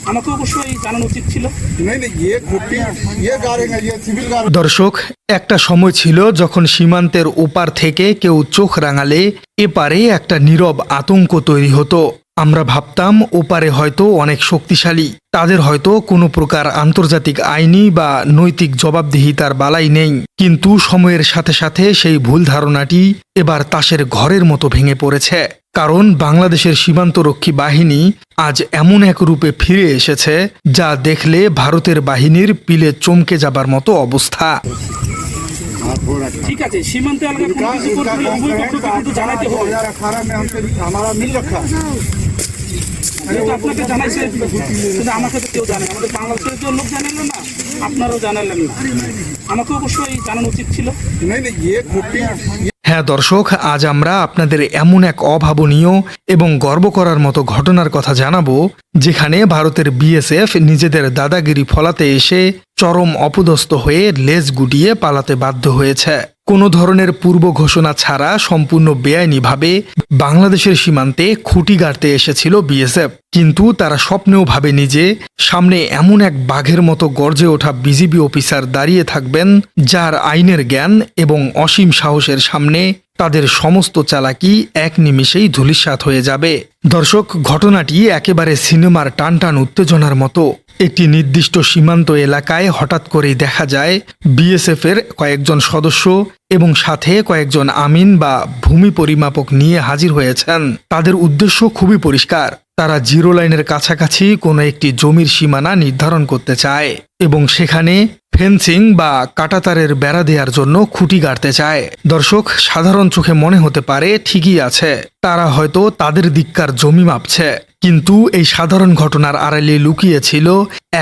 আমাকে অবশ্যই জানানো উচিত ছিল। দর্শক, একটা সময় ছিল যখন সীমান্তের ওপার থেকে কেউ চোখ রাঙালে এপারে একটা নীরব আতঙ্ক তৈরি হতো। আমরা ভাবতাম ওপারে হয়তো অনেক শক্তিশালী, তাদের হয়তো কোনো প্রকার আন্তর্জাতিক আইনি বা নৈতিক জবাবদিহিতার বালাই নেই। কিন্তু সময়ের সাথে সাথে সেই ভুল ধারণাটি এবার তাসের ঘরের মতো ভেঙে পড়েছে। কারণ বাংলাদেশের সীমান্তরক্ষী বাহিনী আজ এমন এক রূপে ফিরে এসেছে যা দেখলে ভারতের বাহিনীর পিলে চমকে যাবার মতো অবস্থা। ঠিক আছে, সীমান্ত এলাকায় কোনো কিছু করতে হলে উভয় পক্ষকে কিন্তু জানাতে হবে। যেহেতু আপনাকে জানাইছে, কিন্তু আমাকে তো কেউ জানে, আমাদের বাংলাদেশের কেউ লোক জানালেন না, আপনারাও জানালেন না। আমাকে অবশ্যই জানানো উচিত ছিল। হ্যাঁ দর্শক, আজ আমরা আপনাদের এমন এক অভাবনীয় এবং গর্ব করার মতো ঘটনার কথা জানাবো, যেখানে ভারতের বিএসএফ নিজেদের দাদাগিরি ফলাতে এসে চরম অপদস্থ হয়ে লেজ গুটিয়ে পালাতে বাধ্য হয়েছে। কোনো ধরনের পূর্ব ঘোষণা ছাড়া সম্পূর্ণ বেআইনিভাবে বাংলাদেশের সীমান্তে খুঁটি গাড়তে এসেছিল বিএসএফ। কিন্তু তারা স্বপ্নেও ভাবেনি যে সামনে এমন এক বাঘের মতো গর্জে ওঠা বিজিবি অফিসার দাঁড়িয়ে থাকবেন, যার আইনের জ্ঞান এবং অসীম সাহসের সামনে তাদের সমস্ত চালাকি এক নিমিষেই ধূলিসাৎ হয়ে যাবে। দর্শক, ঘটনাটি একেবারে সিনেমার টানটান উত্তেজনার মতো। একটি নির্দিষ্ট সীমান্ত এলাকায় হঠাৎ করেই দেখা যায় বিএসএফ এর কয়েকজন সদস্য এবং সাথে কয়েকজন আমিন বা ভূমি পরিমাপক নিয়ে হাজির হয়েছেন। তাদের উদ্দেশ্য খুবই পরিষ্কার, তারা জিরো লাইনের কাছাকাছি কোনো একটি জমির সীমানা নির্ধারণ করতে চায় এবং সেখানে ফেন্সিং বা কাঁটাতারের বেড়া দেওয়ার জন্য খুঁটি গাড়তে চায়। দর্শক, সাধারণ চোখে মনে হতে পারে ঠিকই আছে, তারা হয়তো তাদের দিককার জমি মাপছে। কিন্তু এই সাধারণ ঘটনার আড়ালে লুকিয়েছিল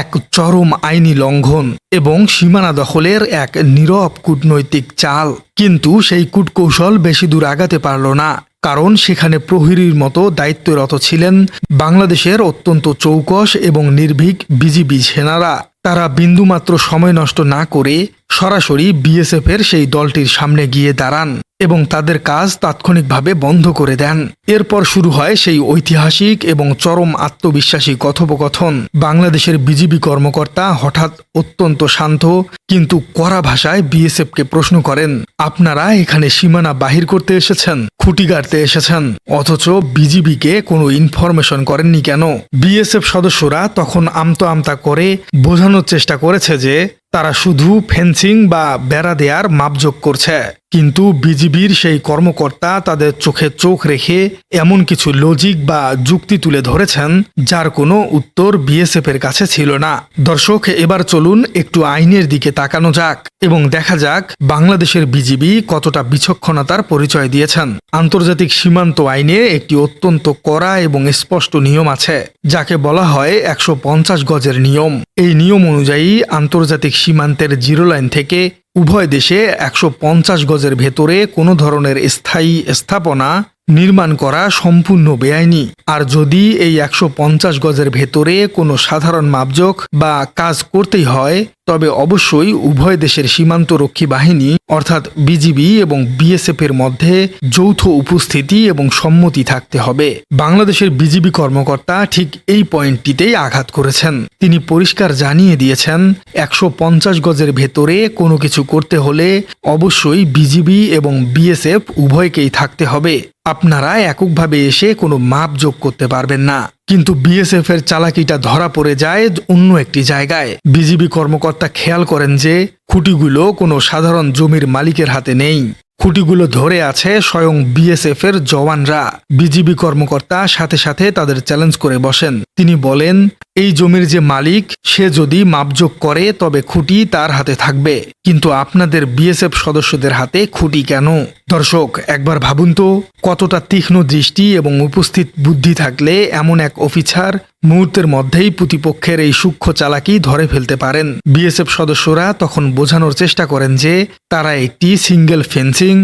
এক চরম আইনি লঙ্ঘন এবং সীমানা দখলের এক নীরব কূটনৈতিক চাল। কিন্তু সেই কূটকৌশল বেশি দূর আগাতে পারল না, কারণ সেখানে প্রহরীর মতো দায়িত্বরত ছিলেন বাংলাদেশের অত্যন্ত চৌকস এবং নির্ভীক বিজিবি সেনারা। তারা বিন্দুমাত্র সময় নষ্ট না করে সরাসরি বিএসএফ এর সেই দলটির সামনে গিয়ে দাঁড়ান এবং তাদের কাজ তাৎক্ষণিকভাবে বন্ধ করে দেন। এরপর শুরু হয় সেই ঐতিহাসিক এবং চরম আত্মবিশ্বাসী কথোপকথন। বাংলাদেশের বিজিবি কর্মকর্তা হঠাৎ অত্যন্ত শান্ত কিন্তু কড়া ভাষায় বিএসএফকে প্রশ্ন করেন, আপনারা এখানে সীমানা বাহির করতে এসেছেন, খুঁটি গাড়তে এসেছেন, অথচ বিজিবিকে কোনো ইনফরমেশন করেননি কেন? বিএসএফ সদস্যরা তখন আমতা আমতা করে বোঝানোর চেষ্টা করেছে যে তারা শুধু ফেন্সিং বা বেড়া দেয়ার মাপজোক করছে। কিন্তু বিজিবির সেই কর্মকর্তা তাদের চোখে চোখ রেখে এমন কিছু লজিক বা যুক্তি তুলে ধরেছেন যার কোনো উত্তর বিএসএফ এর কাছে ছিল না। দর্শক, এবার চলুন একটু আইনের দিকে তাকানো যাক এবং দেখা যাক বাংলাদেশের বিজিবি কতটা বিচক্ষণতার পরিচয় দিয়েছেন। আন্তর্জাতিক সীমান্ত আইনে একটি অত্যন্ত কড়া এবং স্পষ্ট নিয়ম আছে, যাকে বলা হয় 150 গজের নিয়ম। এই নিয়ম অনুযায়ী আন্তর্জাতিক সীমান্তের জিরো লাইন থেকে উভয় দেশে 150 গজের ভেতরে কোনো ধরনের স্থায়ী স্থাপনা নির্মাণ করা সম্পূর্ণ বেআইনি। আর যদি এই 150 গজের ভেতরে কোনো সাধারণ মাপজোক বা কাজ করতেই হয়, তবে অবশ্যই উভয় দেশের সীমান্তরক্ষী বাহিনী অর্থাৎ বিজিবি এবং বিএসএফ এর মধ্যে যৌথ উপস্থিতি এবং সম্মতি থাকতে হবে। বাংলাদেশের বিজিবি কর্মকর্তা ঠিক এই পয়েন্টটিতেই আঘাত করেছেন। তিনি পরিষ্কার জানিয়ে দিয়েছেন 150 গজের ভেতরে কোনো কিছু করতে হলে অবশ্যই বিজিবি এবং বিএসএফ উভয়কেই থাকতে হবে। আপনারা এককভাবে এসে কোনো মাপ যোগ করতে পারবেন না। কিন্তু বিএসএফ এর চালাকিটা ধরা পড়ে যায় অন্য একটি জায়গায়। বিজিবি কর্মকর্তা খেয়াল করেন যে খুঁটিগুলো কোনো সাধারণ জমির মালিকের হাতে নেই, খুঁটিগুলো ধরে আছে স্বয়ং বিএসএফ এর জওয়ানরা। বিজিবি কর্মকর্তা সাথে সাথে তাদের চ্যালেঞ্জ করে বসেন। তিনি বলেন, এই জমির যে মালিক সে যদি মাপজোক করে তবে খুঁটি তার হাতে থাকবে, কিন্তু আপনাদের বিএসএফ সদস্যদের হাতে খুঁটি কেন? দর্শক, একবার ভাবুন তো, কতটা তীক্ষ্ণ দৃষ্টি এবং উপস্থিত বুদ্ধি থাকলে এমন এক অফিসার মুহূর্তের মধ্যেই প্রতিপক্ষের এই সূক্ষ্ম চালাকি ধরে ফেলতে পারেন। বিএসএফ সদস্যরা তখন বোঝানোর চেষ্টা করেন যে তারা একটি সিঙ্গেল ফেন্সিং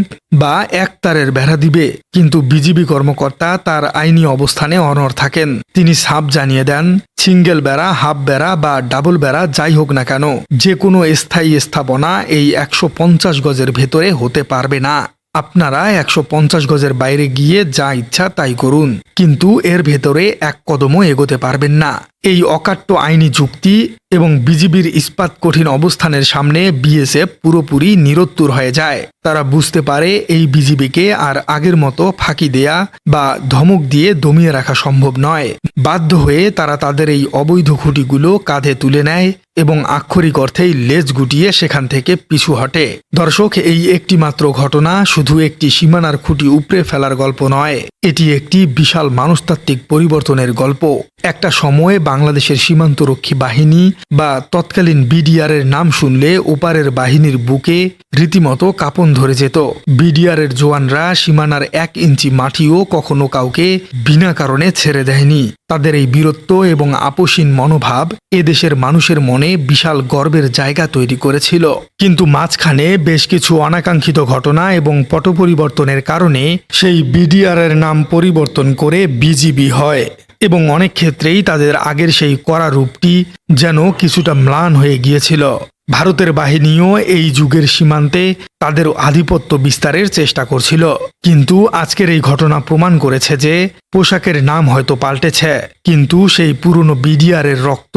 বা এক তারের বেড়া দিবে, কিন্তু বিজিবি কর্মকর্তা তার আইনি অবস্থানে অনড় থাকেন। তিনি সাফ জানিয়ে দেন, সিঙ্গেল বেড়া, হাফ বেড়া বা ডাবল বেড়া যাই হোক না কেন, যে কোনো স্থায়ী স্থাপনা এই 150 গজের ভেতরে হতে পারবে না। আপনারা 150 গজের বাইরে গিয়ে যা ইচ্ছা তাই করুন, কিন্তু এর ভেতরে এক কদমও এগোতে পারবেন না। এই অকাট্য আইনি যুক্তি এবং বিজিবির ইস্পাত কঠিন অবস্থানের সামনে বিএসএফ পুরোপুরি নিরুত্তর হয়ে যায়। তারা বুঝতে পারে এই বিজিবিকে আর আগের মতো ফাঁকি দেয়া বা ধমক দিয়ে দমিয়ে রাখা সম্ভব নয়। বাধ্য হয়ে তারা তাদের এই অবৈধ খুঁটিগুলো কাঁধে তুলে নেয় এবং আক্ষরিক অর্থেই লেজ গুটিয়ে সেখান থেকে পিছু হটে। দর্শক, এই একটি মাত্র ঘটনা শুধু একটি সীমানার খুঁটি উপড়ে ফেলার গল্প নয়, এটি একটি বিশাল মনস্তাত্ত্বিক পরিবর্তনের গল্প। একটা সময়ে বাংলাদেশের সীমান্তরক্ষী বাহিনী বা তৎকালীন বিডিআর এর নাম শুনলে ওপারের বাহিনীর বুকে রীতিমতো কাঁপন ধরে যেত। বিডিআর এর জওয়ানরা সীমানার 1 ইঞ্চি মাটিও কখনো কাউকে বিনা কারণে ছেড়ে দেয়নি। তাদের এই বীরত্ব এবং আপোষহীন মনোভাব এদেশের মানুষের মনে বিশাল গর্বের জায়গা তৈরি করেছিল। কিন্তু মাঝখানে বেশ কিছু অনাকাঙ্ক্ষিত ঘটনা এবং পট পরিবর্তনের কারণে সেই বিডিআর এর নাম পরিবর্তন করে বিজিবি হয় এবং অনেক ক্ষেত্রেই তাদের আগের সেই কড়া রূপটি যেন কিছুটা ম্লান হয়ে গিয়েছিল। ভারতের বাহিনীও এই যুগের সীমান্তে তাদের আধিপত্য বিস্তারের চেষ্টা করছিল, কিন্তু আজকের এই ঘটনা প্রমাণ করেছে যে পোশাকের নাম হয়তো পাল্টেছে, কিন্তু সেই পুরনো বিডিআর এর রক্ত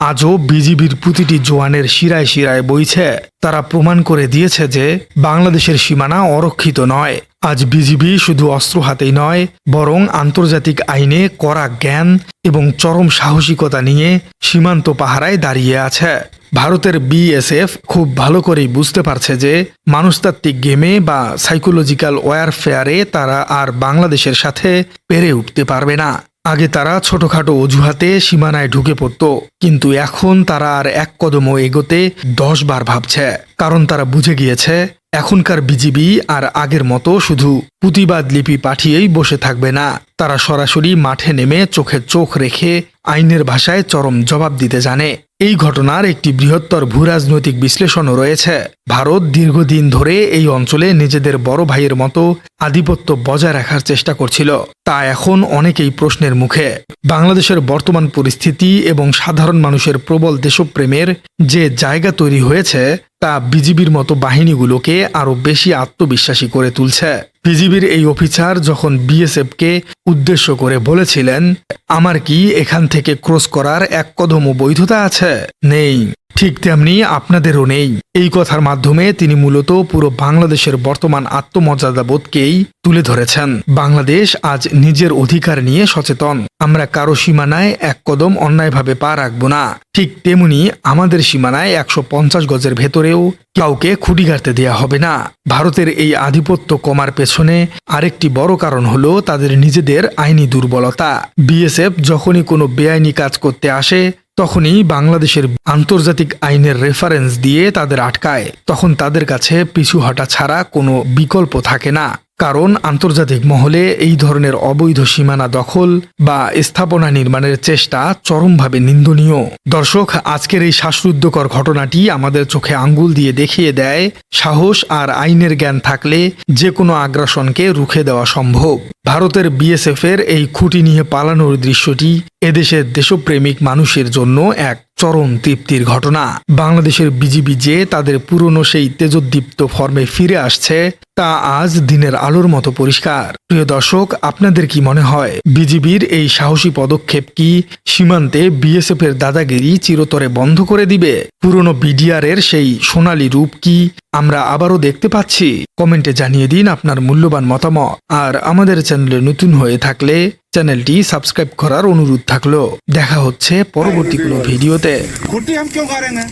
আজও বিজিবির প্রতিটি জওয়ানের শিরায় শিরায় বইছে। তারা প্রমাণ করে দিয়েছে যে বাংলাদেশের সীমানা অরক্ষিত নয়। আজ বিজিবি শুধু অস্ত্র হাতেই নয়, বরং আন্তর্জাতিক আইনে কড়া জ্ঞান এবং চরম সাহসিকতা নিয়ে সীমান্ত পাহারায় দাঁড়িয়ে আছে। ভারতের বিএসএফ খুব ভালো করেই বুঝতে পারছে যে মনস্তাত্ত্বিক গেমে বা সাইকোলজিক্যাল ওয়ারফেয়ারে তারা আর বাংলাদেশের সাথে পেরে উঠতে পারবে না। আগে তারা ছোটখাটো অজুহাতে সীমানায় ঢুকে পড়ত, কিন্তু এখন তারা আর এক কদমও এগোতে 10 বার ভাবছে, কারণ তারা বুঝে গিয়েছে এখনকার বিজিবি আর আগের মতো শুধু প্রতিবাদ লিপি পাঠিয়েই বসে থাকবে না। তারা সরাসরি মাঠে নেমে চোখে চোখ রেখে আইনের ভাষায় চরম জবাব দিতে জানে। এই ঘটনার একটি বৃহত্তর ভূরাজনৈতিক বিশ্লেষণও রয়েছে। ভারত দীর্ঘদিন ধরে এই অঞ্চলে নিজেদের বড় ভাইয়ের মতো আধিপত্য বজায় রাখার চেষ্টা করছিল, তা এখন অনেকেই প্রশ্নের মুখে। বাংলাদেশের বর্তমান পরিস্থিতি এবং সাধারণ মানুষের প্রবল দেশপ্রেমের যে জায়গা তৈরি হয়েছে তা বিজিবির মতো বাহিনীগুলোকে আরো বেশি আত্মবিশ্বাসী করে তুলছে। বিজিবির এই অফিসার যখন বিএসএফকে উদ্দেশ্য করে বলেছিলেন, আমার কি এখান থেকে ক্রস করার এক কদমও বৈধতা আছে? নেই। ঠিক তেমনি আপনাদেরও নেই। এই কথার মাধ্যমে তিনি মূলত পুরো বাংলাদেশের বর্তমান আত্মমর্যাদাবোধকেই তুলে ধরেছেন। বাংলাদেশ আজ নিজের অধিকার নিয়ে সচেতন। আমরা কারো সীমানায় এক কদম অন্যায়ভাবে পা রাখব না। ঠিক তেমনি আমাদের সীমানায় 150 গজের ভেতরেও কাউকে খুঁটি গাড়তে দেয়া হবে না। ভারতের এই আধিপত্য কমার পেছনে আরেকটি বড় কারণ হলো তাদের নিজেদের আইনি দুর্বলতা। বিএসএফ যখনই কোনো বেআইনি কাজ করতে আসে তখনই বাংলাদেশের আন্তর্জাতিক আইনের রেফারেন্স দিয়ে তাদের আটকায়। তখন তাদের কাছে পিছু হটা ছাড়া কোনো বিকল্প থাকে না, কারণ আন্তর্জাতিক মহলে এই ধরনের অবৈধ সীমানা দখল বা স্থাপনা নির্মাণের চেষ্টা চরমভাবে নিন্দনীয়। দর্শক, আজকের এই শ্বাসরুদ্ধকর ঘটনাটি আমাদের চোখে আঙ্গুল দিয়ে দেখিয়ে দেয় সাহস আর আইনের জ্ঞান থাকলে যে কোনো আগ্রাসনকে রুখে দেওয়া সম্ভব। ভারতের বিএসএফ এর এই খুঁটি নিয়ে পালানোর দৃশ্যটি এদেশের দেশপ্রেমিক মানুষের জন্য এক চরম তৃপ্তির ঘটনা। বাংলাদেশের বিজিবি যে তাদের পুরনো সেই তেজোদ্দীপ্ত ফর্মে ফিরে আসছে তা আজ দিনের আলোর মতো পরিষ্কার। প্রিয় দর্শক, আপনাদের কি মনে হয় বিজিবির এই সাহসী পদক্ষেপ কি সীমান্তে বিএসএফ এর দাদাগিরি চিরতরে বন্ধ করে দিবে? পুরনো বিডিআর এর সেই সোনালী রূপ কি আমরা আবারও দেখতে পাচ্ছি? কমেন্টে জানিয়ে দিন আপনার মূল্যবান মতামত। আর আমাদের চ্যানেলে নতুন হয়ে থাকলে চ্যানেলটি সাবস্ক্রাইব করার অনুরোধ থাকলো। দেখা হচ্ছে পরবর্তী কোনো ভিডিওতে। खुटी हम क्यों करेंगे?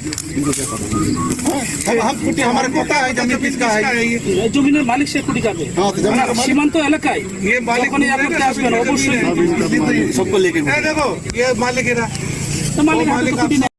हम खुटी हमारे पता है जमीन किसका है। জমিনের মালিক সে খুঁটি কাটবে। हाँ, तो जमीन का मालिक- সীমান্ত এলাকায় ये मालिक যখনই আপনি আসবেন অবশ্যই सबको लेके देखो ये मालिक है ना তো মালিক হাতে তো খুঁটি নেই।